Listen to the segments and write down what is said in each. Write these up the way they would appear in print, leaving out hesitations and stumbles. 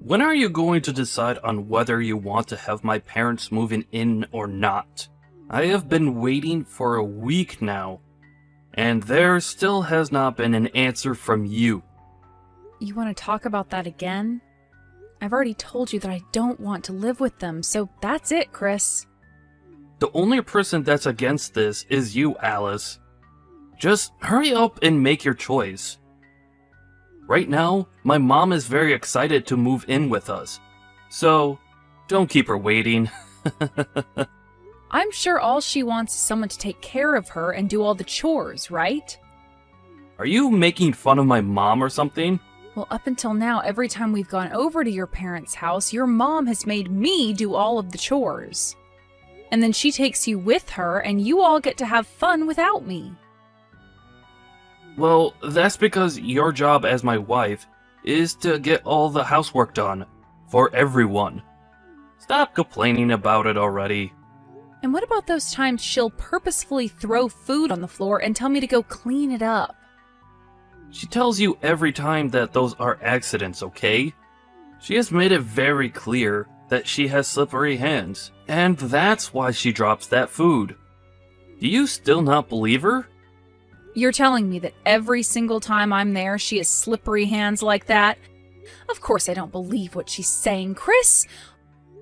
When are you going to decide on whether you want to have my parents moving in or not? I have been waiting for a week now, and there still has not been an answer from you. You want to talk about that again? I've already told you that I don't want to live with them, so that's it, Chris. The only person that's against this is you, Alice. Just hurry up and make your choice. Right now, my mom is very excited to move in with us, so don't keep her waiting. I'm sure all she wants is someone to take care of her and do all the chores, right? Are you making fun of my mom or something? Well, up until now, every time we've gone over to your parents' house, your mom has made me do all of the chores. And then she takes you with her, and you all get to have fun without me. Well, that's because your job as my wife is to get all the housework done for everyone. Stop complaining about it already. And what about those times she'll purposefully throw food on the floor and tell me to go clean it up? She tells you every time that those are accidents, okay? She has made it very clear that she has slippery hands, and that's why she drops that food. Do you still not believe her? You're telling me that every single time I'm there, she has slippery hands like that? Of course I don't believe what she's saying, Chris.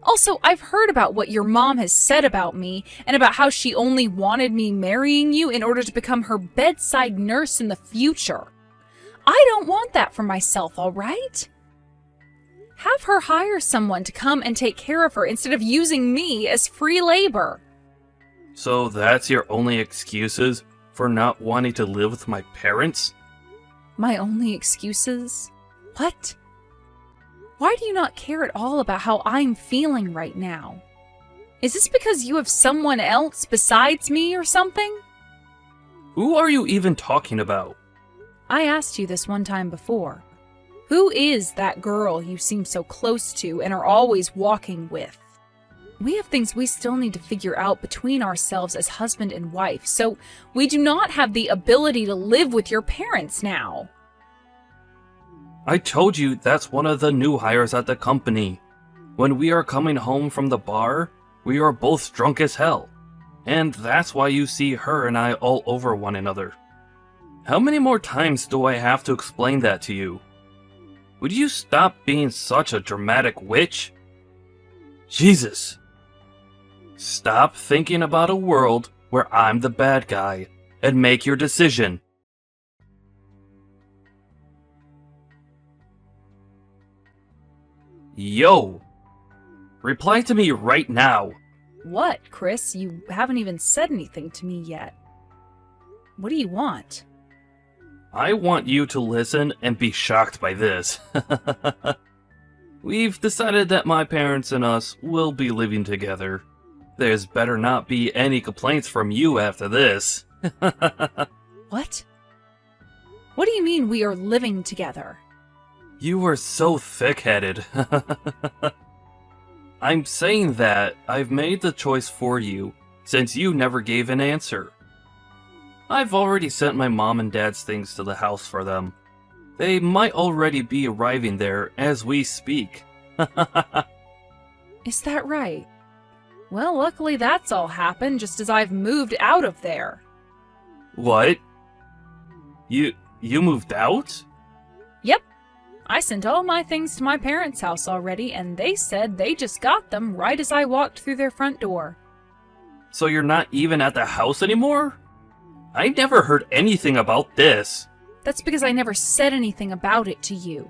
Also, I've heard about what your mom has said about me, and about how she only wanted me marrying you in order to become her bedside nurse in the future. I don't want that for myself, all right? Have her hire someone to come and take care of her instead of using me as free labor. So that's your only excuses for not wanting to live with my parents? My only excuses? What? Why do you not care at all about how I'm feeling right now? Is this because you have someone else besides me or something? Who are you even talking about? I asked you this one time before. Who is that girl you seem so close to and are always walking with? We have things we still need to figure out between ourselves as husband and wife, so we do not have the ability to live with your parents now. I told you that's one of the new hires at the company. When we are coming home from the bar, we are both drunk as hell. And that's why you see her and I all over one another. How many more times do I have to explain that to you? Would you stop being such a dramatic witch? Jesus. Stop thinking about a world where I'm the bad guy and make your decision. Yo! Reply to me right now. What, Chris? You haven't even said anything to me yet. What do you want? I want you to listen and be shocked by this. We've decided that my parents and us will be living together. There's better not be any complaints from you after this. What? What do you mean we are living together? You are so thick-headed. I'm saying that I've made the choice for you, since you never gave an answer. I've already sent my mom and dad's things to the house for them. They might already be arriving there as we speak. Is that right? Well, luckily that's all happened just as I've moved out of there. What? You moved out? Yep. I sent all my things to my parents' house already, and they said they just got them right as I walked through their front door. So you're not even at the house anymore? I never heard anything about this. That's because I never said anything about it to you.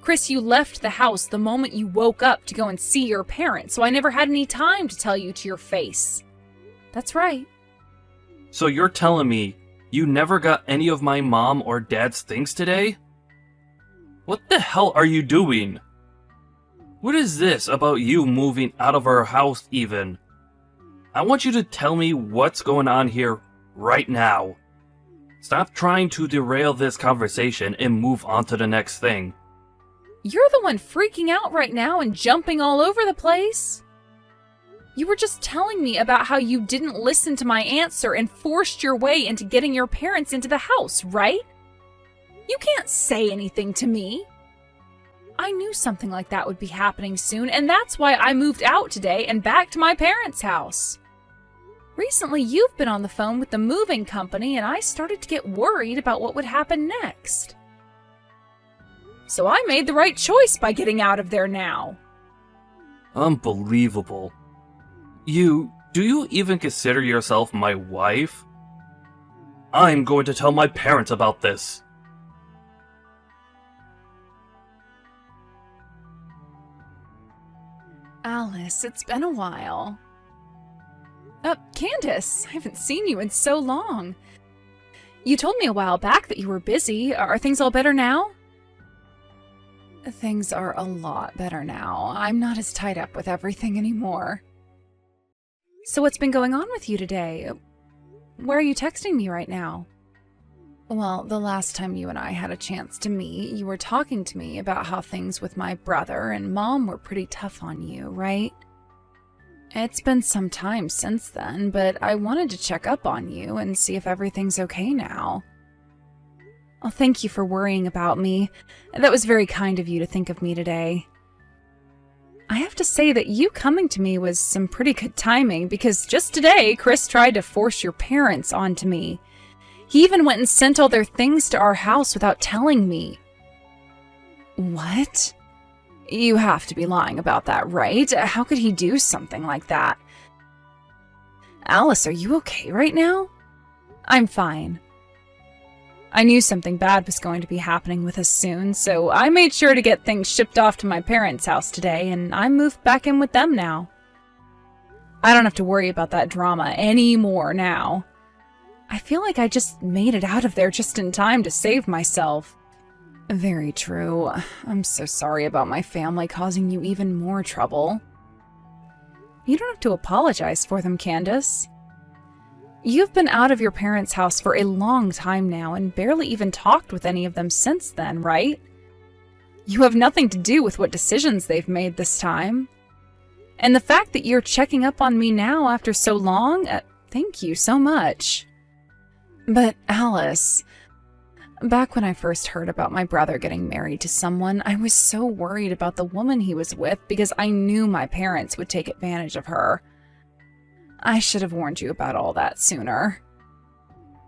Chris, you left the house the moment you woke up to go and see your parents, so I never had any time to tell you to your face. That's right. So you're telling me you never got any of my mom or dad's things today? What the hell are you doing? What is this about you moving out of our house even? I want you to tell me what's going on here right now. Stop trying to derail this conversation and move on to the next thing. You're the one freaking out right now and jumping all over the place. You were just telling me about how you didn't listen to my answer and forced your way into getting your parents into the house, right? You can't say anything to me. I knew something like that would be happening soon, and that's why I moved out today and back to my parents' house. Recently, you've been on the phone with the moving company, and I started to get worried about what would happen next. So I made the right choice by getting out of there now. Unbelievable. Do you even consider yourself my wife? I'm going to tell my parents about this. Alice, it's been a while. Candace, I haven't seen you in so long. You told me a while back that you were busy. Are things all better now? Things are a lot better now. I'm not as tied up with everything anymore. So what's been going on with you today? Where are you texting me right now? Well, the last time you and I had a chance to meet, you were talking to me about how things with my brother and Mom were pretty tough on you, right? It's been some time since then, but I wanted to check up on you and see if everything's okay now. Oh, thank you for worrying about me. That was very kind of you to think of me today. I have to say that you coming to me was some pretty good timing, because just today, Chris tried to force your parents onto me. He even went and sent all their things to our house without telling me. What? You have to be lying about that, right? How could he do something like that? Alice, are you okay right now? I'm fine. I knew something bad was going to be happening with us soon, so I made sure to get things shipped off to my parents' house today, and I moved back in with them now. I don't have to worry about that drama anymore now. I feel like I just made it out of there just in time to save myself. Very true. I'm so sorry about my family causing you even more trouble. You don't have to apologize for them, Candace. You've been out of your parents' house for a long time now and barely even talked with any of them since then, right? You have nothing to do with what decisions they've made this time. And the fact that you're checking up on me now after so long, thank you so much. But Alice, back when I first heard about my brother getting married to someone, I was so worried about the woman he was with because I knew my parents would take advantage of her. I should have warned you about all that sooner.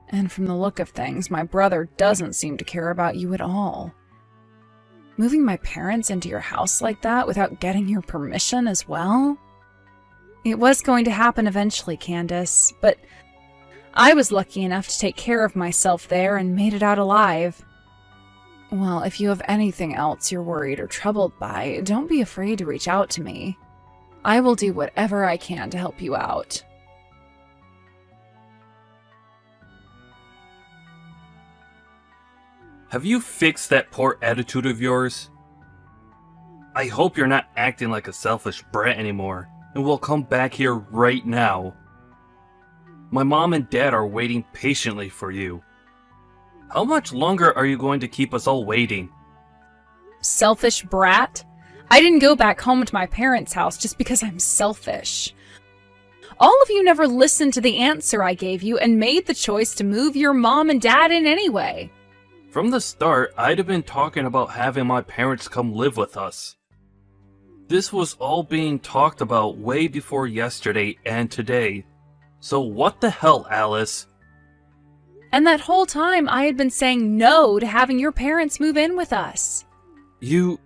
And from the look of things, my brother doesn't seem to care about you at all. Moving my parents into your house like that without getting your permission as well? It was going to happen eventually, Candace, but I was lucky enough to take care of myself there and made it out alive. Well, if you have anything else you're worried or troubled by, don't be afraid to reach out to me. I will do whatever I can to help you out. Have you fixed that poor attitude of yours? I hope you're not acting like a selfish brat anymore, and will come back here right now. My mom and dad are waiting patiently for you. How much longer are you going to keep us all waiting? Selfish brat? I didn't go back home to my parents' house just because I'm selfish. All of you never listened to the answer I gave you and made the choice to move your mom and dad in anyway. From the start, I'd have been talking about having my parents come live with us. This was all being talked about way before yesterday and today. So what the hell, Alice? And that whole time I had been saying no to having your parents move in with us. Do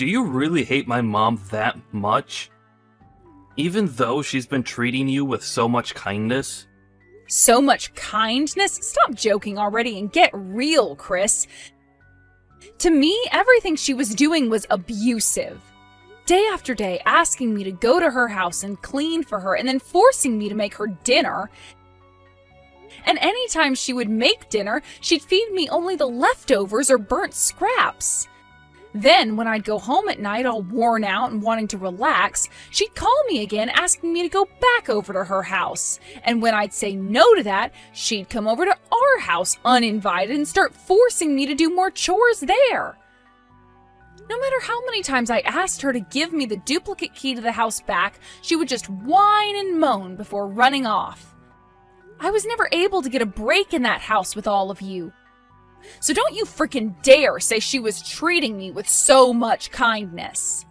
you really hate my mom that much? Even though she's been treating you with so much kindness? So much kindness? Stop joking already and get real, Chris. To me, everything she was doing was abusive. Day after day, asking me to go to her house and clean for her, and then forcing me to make her dinner. And anytime she would make dinner, she'd feed me only the leftovers or burnt scraps. Then, when I'd go home at night all worn out and wanting to relax, she'd call me again asking me to go back over to her house. And when I'd say no to that, she'd come over to our house uninvited and start forcing me to do more chores there. No matter how many times I asked her to give me the duplicate key to the house back, she would just whine and moan before running off. I was never able to get a break in that house with all of you. So don't you freaking dare say she was treating me with so much kindness.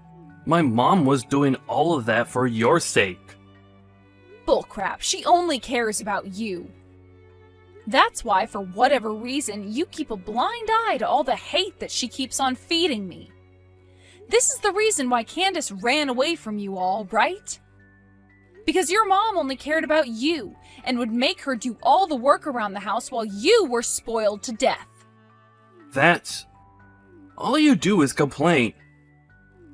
My mom was doing all of that for your sake. Bullcrap, she only cares about you. That's why, for whatever reason, you keep a blind eye to all the hate that she keeps on feeding me. This is the reason why Candace ran away from you all, right? Because your mom only cared about you and would make her do all the work around the house while you were spoiled to death. That's... all you do is complain.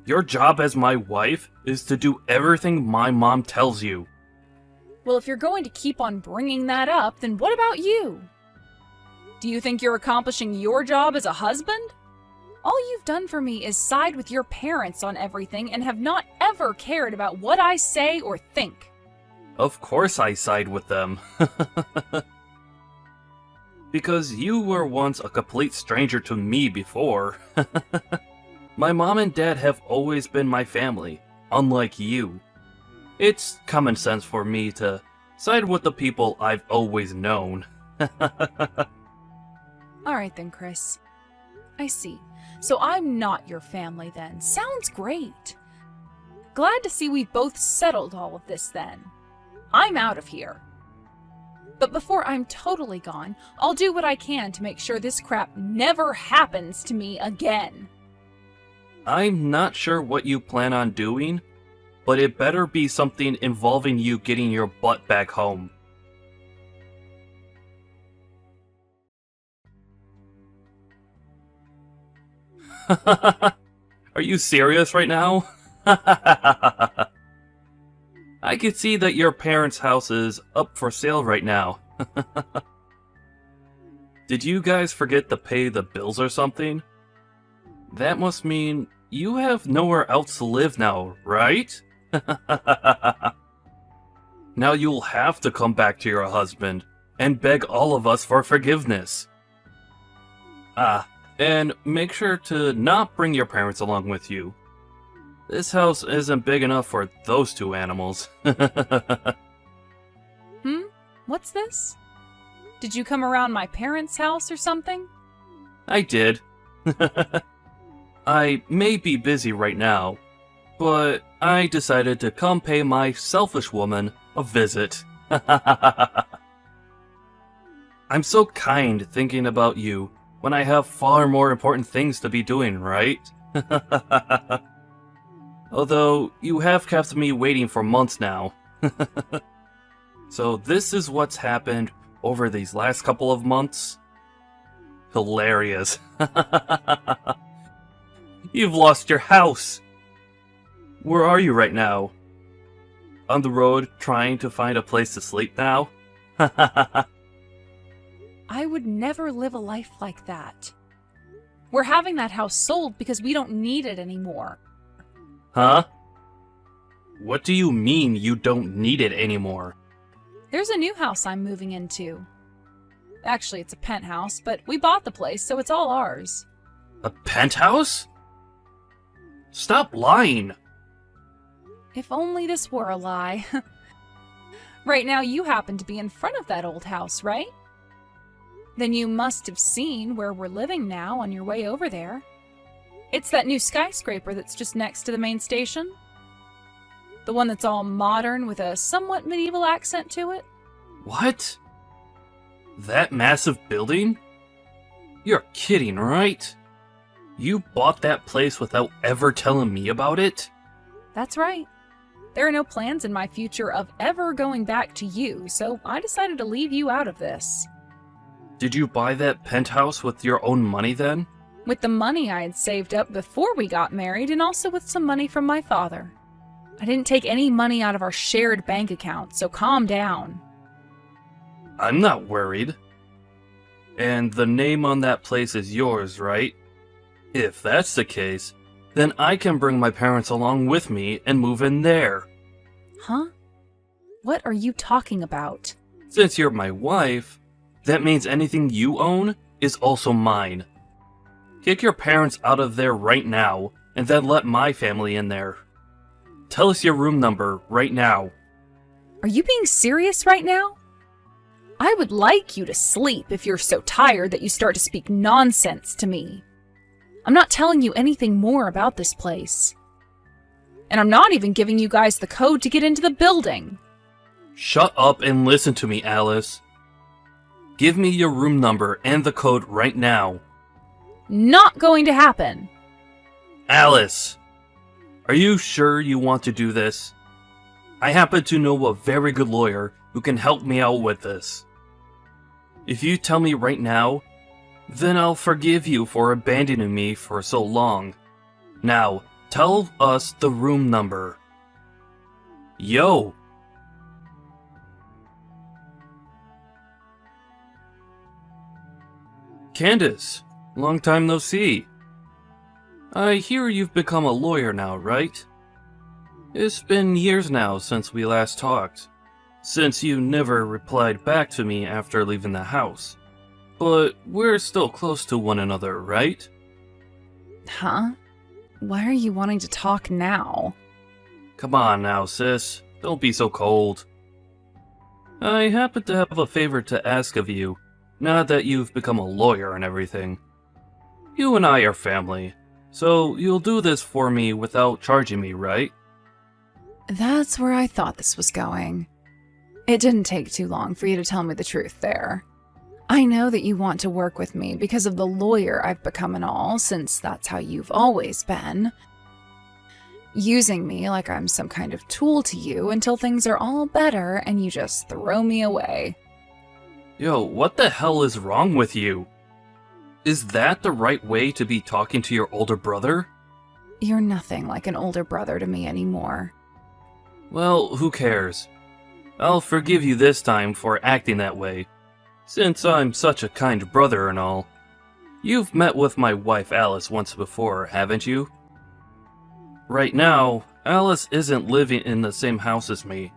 Your job as my wife is to do everything my mom tells you. Well, if you're going to keep on bringing that up, then what about you? Do you think you're accomplishing your job as a husband? All you've done for me is side with your parents on everything and have not ever cared about what I say or think. Of course I side with them. Because you were once a complete stranger to me before. My mom and dad have always been my family, unlike you. It's common sense for me to side with the people I've always known. Alright then, Chris. I see. So I'm not your family then. Sounds great. Glad to see we've both settled all of this then. I'm out of here. But before I'm totally gone, I'll do what I can to make sure this crap never happens to me again. I'm not sure what you plan on doing, but it better be something involving you getting your butt back home. Are you serious right now? I could see that your parents' house is up for sale right now. Did you guys forget to pay the bills or something? That must mean you have nowhere else to live now, right? Now you'll have to come back to your husband and beg all of us for forgiveness. And make sure to not bring your parents along with you. This house isn't big enough for those two animals. What's this? Did you come around my parents' house or something? I did. I may be busy right now, but I decided to come pay my selfish woman a visit. I'm so kind thinking about you when I have far more important things to be doing, right? Although, you have kept me waiting for months now. So this is what's happened over these last couple of months? Hilarious. You've lost your house! Where are you right now? On the road, trying to find a place to sleep now? I would never live a life like that. We're having that house sold because we don't need it anymore. Huh? What do you mean you don't need it anymore? There's a new house I'm moving into. Actually, it's a penthouse, but we bought the place, so it's all ours. A penthouse? Stop lying! If only this were a lie. Right now, you happen to be in front of that old house, right? Then you must have seen where we're living now on your way over there. It's that new skyscraper that's just next to the main station. The one that's all modern with a somewhat medieval accent to it. What? That massive building? You're kidding, right? You bought that place without ever telling me about it? That's right. There are no plans in my future of ever going back to you, so I decided to leave you out of this. Did you buy that penthouse with your own money then? With the money I had saved up before we got married, and also with some money from my father. I didn't take any money out of our shared bank account, so calm down. I'm not worried. And the name on that place is yours, right? If that's the case, then I can bring my parents along with me and move in there. Huh? What are you talking about? Since you're my wife, that means anything you own is also mine. Kick your parents out of there right now, and then let my family in there. Tell us your room number right now. Are you being serious right now? I would like you to sleep if you're so tired that you start to speak nonsense to me. I'm not telling you anything more about this place. And I'm not even giving you guys the code to get into the building. Shut up and listen to me, Alice. Give me your room number and the code right now. Not going to happen. Alice! Are you sure you want to do this? I happen to know a very good lawyer who can help me out with this. If you tell me right now, then I'll forgive you for abandoning me for so long. Now, tell us the room number. Yo! Candace, long time no see. I hear you've become a lawyer now, right? It's been years now since we last talked, since you never replied back to me after leaving the house. But we're still close to one another, right? Huh? Why are you wanting to talk now? Come on now, sis. Don't be so cold. I happen to have a favor to ask of you, now that you've become a lawyer and everything. You and I are family, so you'll do this for me without charging me, right? That's where I thought this was going. It didn't take too long for you to tell me the truth there. I know that you want to work with me because of the lawyer I've become and all, since that's how you've always been. Using me like I'm some kind of tool to you until things are all better and you just throw me away. Yo, what the hell is wrong with you? Is that the right way to be talking to your older brother? You're nothing like an older brother to me anymore. Well, who cares? I'll forgive you this time for acting that way, since I'm such a kind brother and all. You've met with my wife Alice once before, haven't you? Right now, Alice isn't living in the same house as me.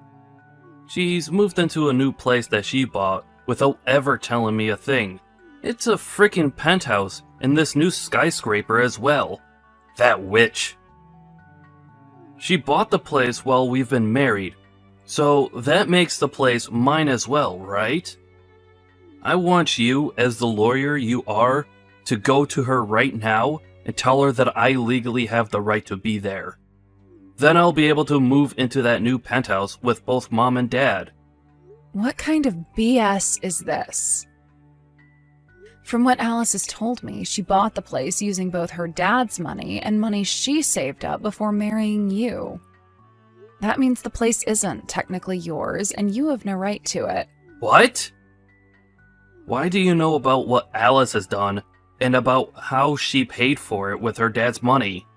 She's moved into a new place that she bought without ever telling me a thing. It's a freaking penthouse in this new skyscraper as well. That witch. She bought the place while we've been married, so that makes the place mine as well, right? I want you, as the lawyer you are, to go to her right now and tell her that I legally have the right to be there. Then I'll be able to move into that new penthouse with both Mom and Dad. What kind of BS is this? From what Alice has told me, she bought the place using both her dad's money and money she saved up before marrying you. That means the place isn't technically yours, and you have no right to it. What? Why do you know about what Alice has done, and about how she paid for it with her dad's money?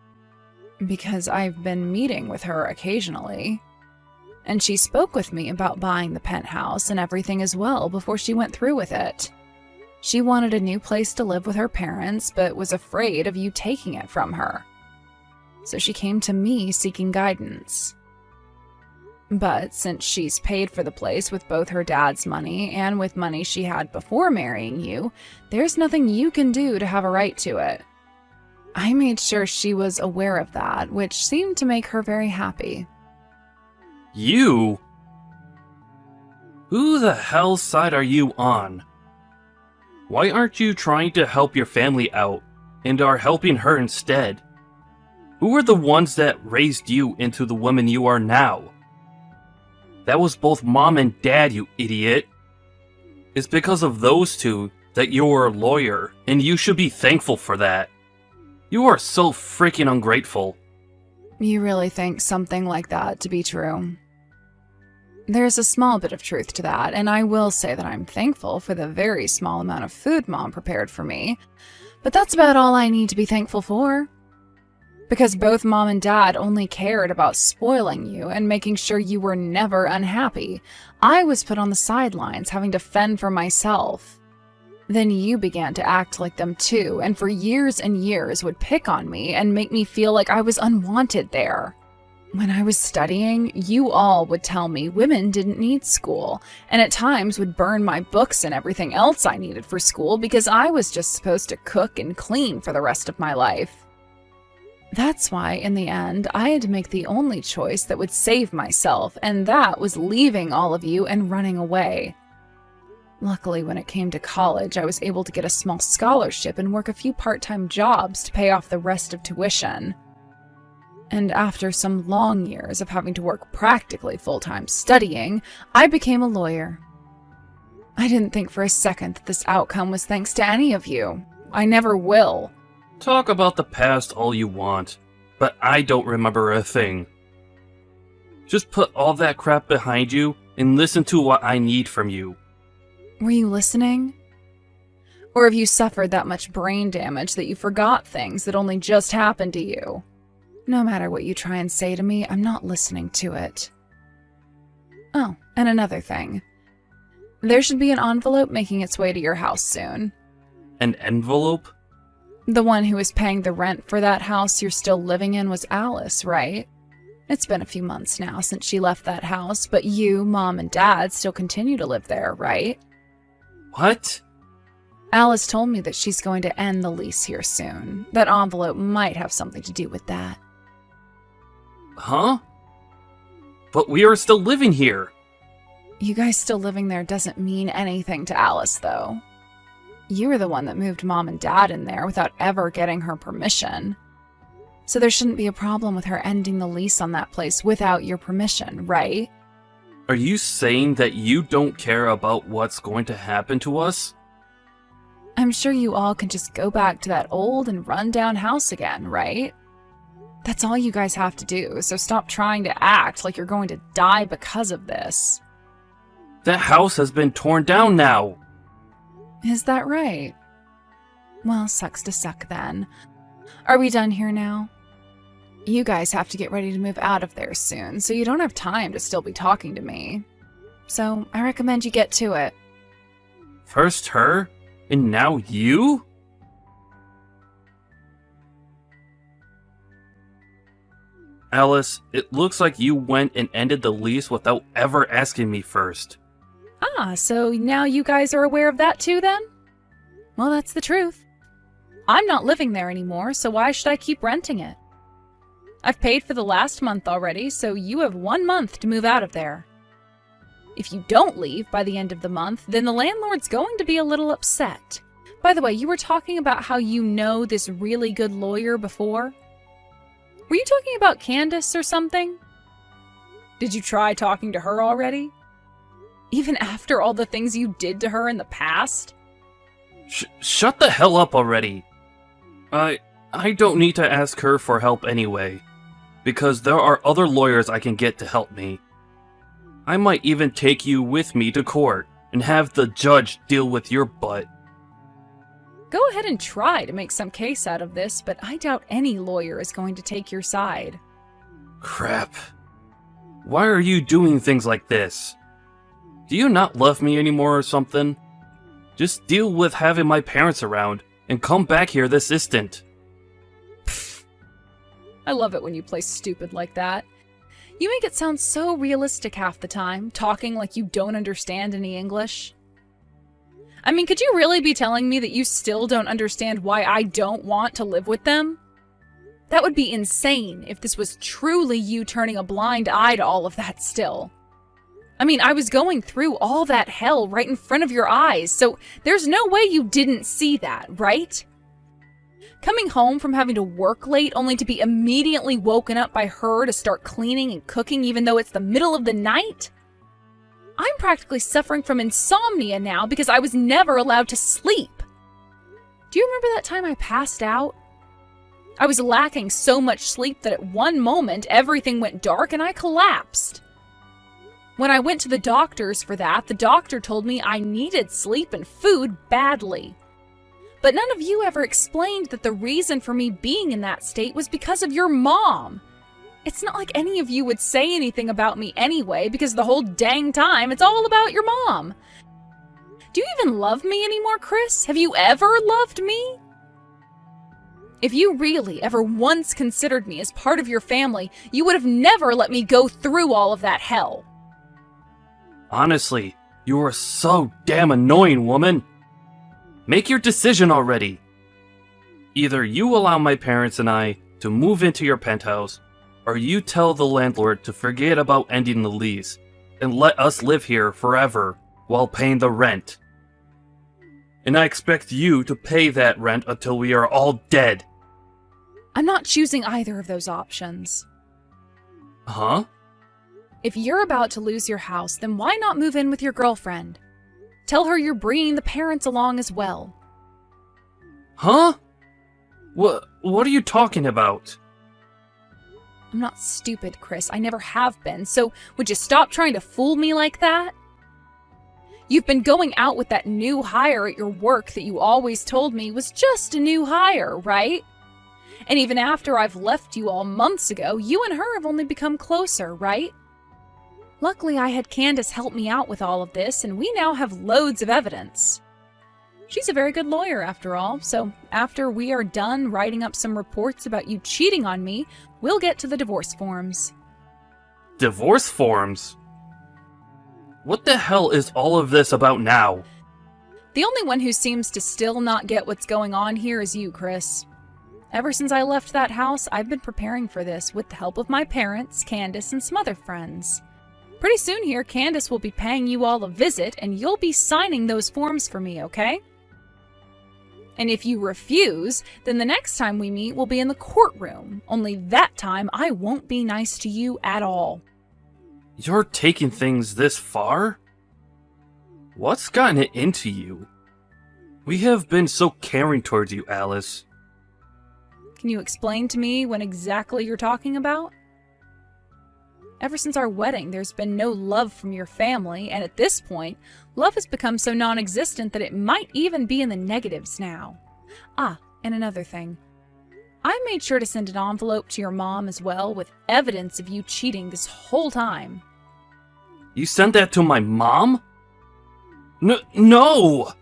Because I've been meeting with her occasionally. And she spoke with me about buying the penthouse and everything as well before she went through with it. She wanted a new place to live with her parents, but was afraid of you taking it from her. So she came to me seeking guidance. But since she's paid for the place with both her dad's money and with money she had before marrying you, there's nothing you can do to have a right to it. I made sure she was aware of that, which seemed to make her very happy. You? Who the hell's side are you on? Why aren't you trying to help your family out, and are helping her instead? Who are the ones that raised you into the woman you are now? That was both Mom and Dad, you idiot. It's because of those two that you're a lawyer, and you should be thankful for that. You are so freaking ungrateful. You really think something like that to be true? There's a small bit of truth to that, and I will say that I'm thankful for the very small amount of food Mom prepared for me, but that's about all I need to be thankful for. Because both Mom and Dad only cared about spoiling you and making sure you were never unhappy, I was put on the sidelines having to fend for myself. Then you began to act like them too, and for years and years would pick on me and make me feel like I was unwanted there. When I was studying, you all would tell me women didn't need school, and at times would burn my books and everything else I needed for school because I was just supposed to cook and clean for the rest of my life. That's why, in the end, I had to make the only choice that would save myself, and that was leaving all of you and running away. Luckily, when it came to college, I was able to get a small scholarship and work a few part-time jobs to pay off the rest of tuition. And after some long years of having to work practically full-time studying, I became a lawyer. I didn't think for a second that this outcome was thanks to any of you. I never will. Talk about the past all you want, but I don't remember a thing. Just put all that crap behind you and listen to what I need from you. Were you listening? Or have you suffered that much brain damage that you forgot things that only just happened to you? No matter what you try and say to me, I'm not listening to it. Oh, and another thing. There should be an envelope making its way to your house soon. An envelope? The one who is paying the rent for that house you're still living in was Alice, right? It's been a few months now since she left that house, but you, Mom, and Dad still continue to live there, right? What? Alice told me that she's going to end the lease here soon. That envelope might have something to do with that. Huh? But we are still living here. You guys still living there doesn't mean anything to Alice, though. You were the one that moved Mom and Dad in there without ever getting her permission. So there shouldn't be a problem with her ending the lease on that place without your permission, right? Are you saying that you don't care about what's going to happen to us? I'm sure you all can just go back to that old and run-down house again, right? That's all you guys have to do, so stop trying to act like you're going to die because of this. That house has been torn down now. Is that right? Well, sucks to suck then. Are we done here now? You guys have to get ready to move out of there soon, so you don't have time to still be talking to me. So I recommend you get to it. First her, and now you? Alice, it looks like you went and ended the lease without ever asking me first. Ah, so now you guys are aware of that too then? Well, that's the truth. I'm not living there anymore, so why should I keep renting it? I've paid for the last month already, so you have 1 month to move out of there. If you don't leave by the end of the month, then the landlord's going to be a little upset. By the way, you were talking about how you know this really good lawyer before? Were you talking about Candace or something? Did you try talking to her already? Even after all the things you did to her in the past? Shut the hell up already. I don't need to ask her for help anyway, because there are other lawyers I can get to help me. I might even take you with me to court and have the judge deal with your butt. Go ahead and try to make some case out of this, but I doubt any lawyer is going to take your side. Crap. Why are you doing things like this? Do you not love me anymore or something? Just deal with having my parents around and come back here this instant. Pfft. I love it when you play stupid like that. You make it sound so realistic half the time, talking like you don't understand any English. I mean, could you really be telling me that you still don't understand why I don't want to live with them? That would be insane if this was truly you turning a blind eye to all of that still. I mean, I was going through all that hell right in front of your eyes, so there's no way you didn't see that, right? Coming home from having to work late only to be immediately woken up by her to start cleaning and cooking even though it's the middle of the night? I'm practically suffering from insomnia now because I was never allowed to sleep. Do you remember that time I passed out? I was lacking so much sleep that at one moment everything went dark and I collapsed. When I went to the doctors for that, the doctor told me I needed sleep and food badly. But none of you ever explained that the reason for me being in that state was because of your mom. It's not like any of you would say anything about me anyway, because the whole dang time it's all about your mom. Do you even love me anymore, Chris? Have you ever loved me? If you really ever once considered me as part of your family, you would have never let me go through all of that hell. Honestly, you are so damn annoying, woman. Make your decision already. Either you allow my parents and I to move into your penthouse, or you tell the landlord to forget about ending the lease and let us live here forever while paying the rent. And I expect you to pay that rent until we are all dead. I'm not choosing either of those options. Huh? If you're about to lose your house, then why not move in with your girlfriend? Tell her you're bringing the parents along as well. Huh? What are you talking about? I'm not stupid, Chris. I never have been, so would you stop trying to fool me like that? You've been going out with that new hire at your work that you always told me was just a new hire, right? And even after I've left you all months ago, you and her have only become closer, right? Luckily, I had Candace help me out with all of this, and we now have loads of evidence. She's a very good lawyer, after all, so after we are done writing up some reports about you cheating on me, we'll get to the divorce forms. Divorce forms? What the hell is all of this about now? The only one who seems to still not get what's going on here is you, Chris. Ever since I left that house, I've been preparing for this with the help of my parents, Candace, and some other friends. Pretty soon here, Candace will be paying you all a visit, and you'll be signing those forms for me, okay? And if you refuse, then the next time we meet will be in the courtroom. Only that time, I won't be nice to you at all. You're taking things this far? What's gotten it into you? We have been so caring towards you, Alice. Can you explain to me what exactly you're talking about? Ever since our wedding, there's been no love from your family, and at this point, love has become so non-existent that it might even be in the negatives now. Ah, and another thing. I made sure to send an envelope to your mom as well with evidence of you cheating this whole time. You sent that to my mom? No!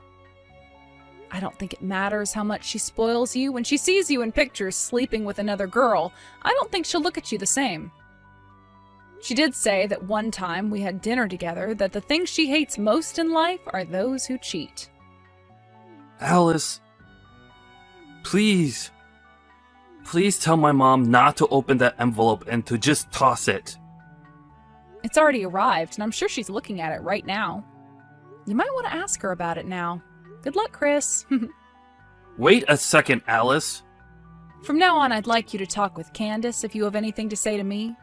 I don't think it matters how much she spoils you. When she sees you in pictures sleeping with another girl, I don't think she'll look at you the same. She did say that one time we had dinner together that the things she hates most in life are those who cheat. Alice, please tell my mom not to open that envelope and to just toss it. It's already arrived, and I'm sure she's looking at it right now. You might want to ask her about it now. Good luck, Chris. Wait a second, Alice. From now on, I'd like you to talk with Candace if you have anything to say to me.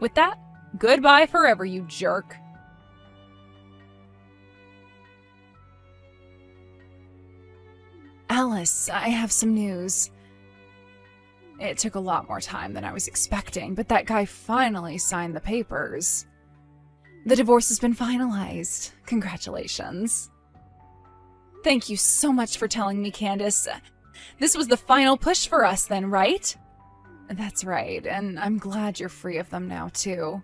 With that, goodbye forever, you jerk. Alice, I have some news. It took a lot more time than I was expecting, but that guy finally signed the papers. The divorce has been finalized. Congratulations. Thank you so much for telling me, Candace. This was the final push for us then, right? That's right, and I'm glad you're free of them now, too.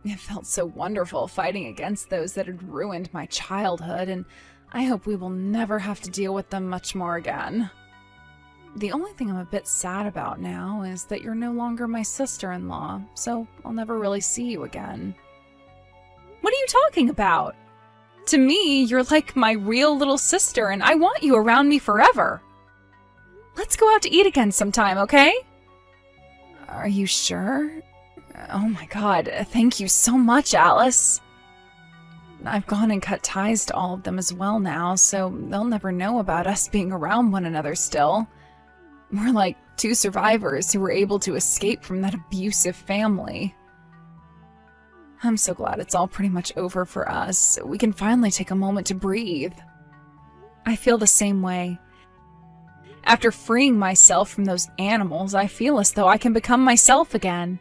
It felt so wonderful fighting against those that had ruined my childhood, and I hope we will never have to deal with them much more again. The only thing I'm a bit sad about now is that you're no longer my sister-in-law, so I'll never really see you again. What are you talking about? To me, you're like my real little sister, and I want you around me forever. Let's go out to eat again sometime, okay? Are you sure? Oh my god, thank you so much, Alice. I've gone and cut ties to all of them as well now, so they'll never know about us being around one another still. We're like two survivors who were able to escape from that abusive family. I'm so glad it's all pretty much over for us. We can finally take a moment to breathe. I feel the same way. After freeing myself from those animals, I feel as though I can become myself again.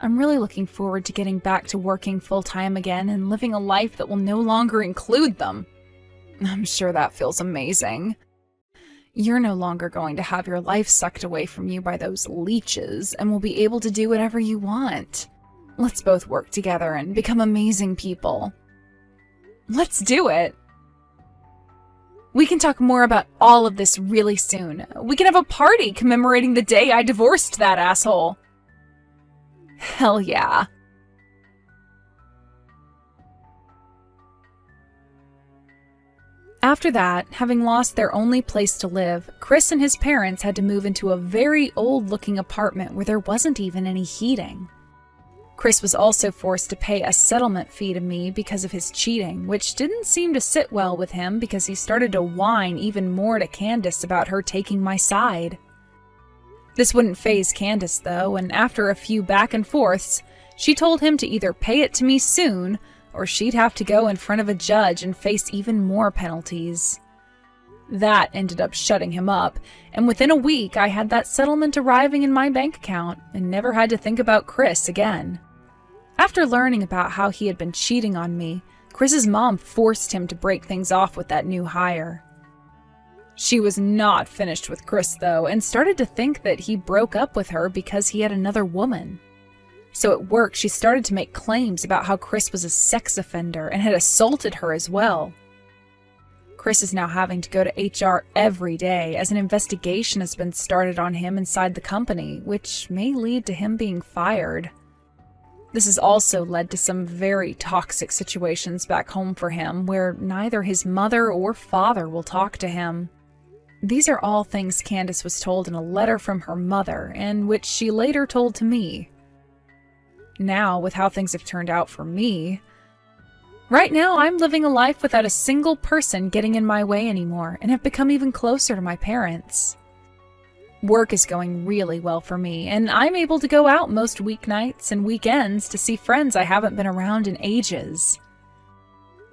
I'm really looking forward to getting back to working full-time again and living a life that will no longer include them. I'm sure that feels amazing. You're no longer going to have your life sucked away from you by those leeches and will be able to do whatever you want. Let's both work together and become amazing people. Let's do it! We can talk more about all of this really soon. We can have a party commemorating the day I divorced that asshole. Hell yeah. After that, having lost their only place to live, Chris and his parents had to move into a very old-looking apartment where there wasn't even any heating. Chris was also forced to pay a settlement fee to me because of his cheating, which didn't seem to sit well with him because he started to whine even more to Candace about her taking my side. This wouldn't faze Candace, though, and after a few back and forths, she told him to either pay it to me soon, or she'd have to go in front of a judge and face even more penalties. That ended up shutting him up, and within a week I had that settlement arriving in my bank account and never had to think about Chris again. After learning about how he had been cheating on me, Chris's mom forced him to break things off with that new hire. She was not finished with Chris, though, and started to think that he broke up with her because he had another woman. So at work, she started to make claims about how Chris was a sex offender and had assaulted her as well. Chris is now having to go to HR every day as an investigation has been started on him inside the company, which may lead to him being fired. This has also led to some very toxic situations back home for him, where neither his mother or father will talk to him. These are all things Candace was told in a letter from her mother, and which she later told to me. Now, with how things have turned out for me, right now I'm living a life without a single person getting in my way anymore, and have become even closer to my parents. Work is going really well for me, and I'm able to go out most weeknights and weekends to see friends I haven't been around in ages.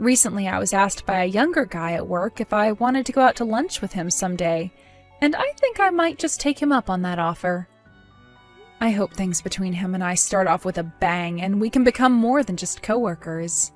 Recently, I was asked by a younger guy at work if I wanted to go out to lunch with him someday, and I think I might just take him up on that offer. I hope things between him and I start off with a bang, and we can become more than just coworkers.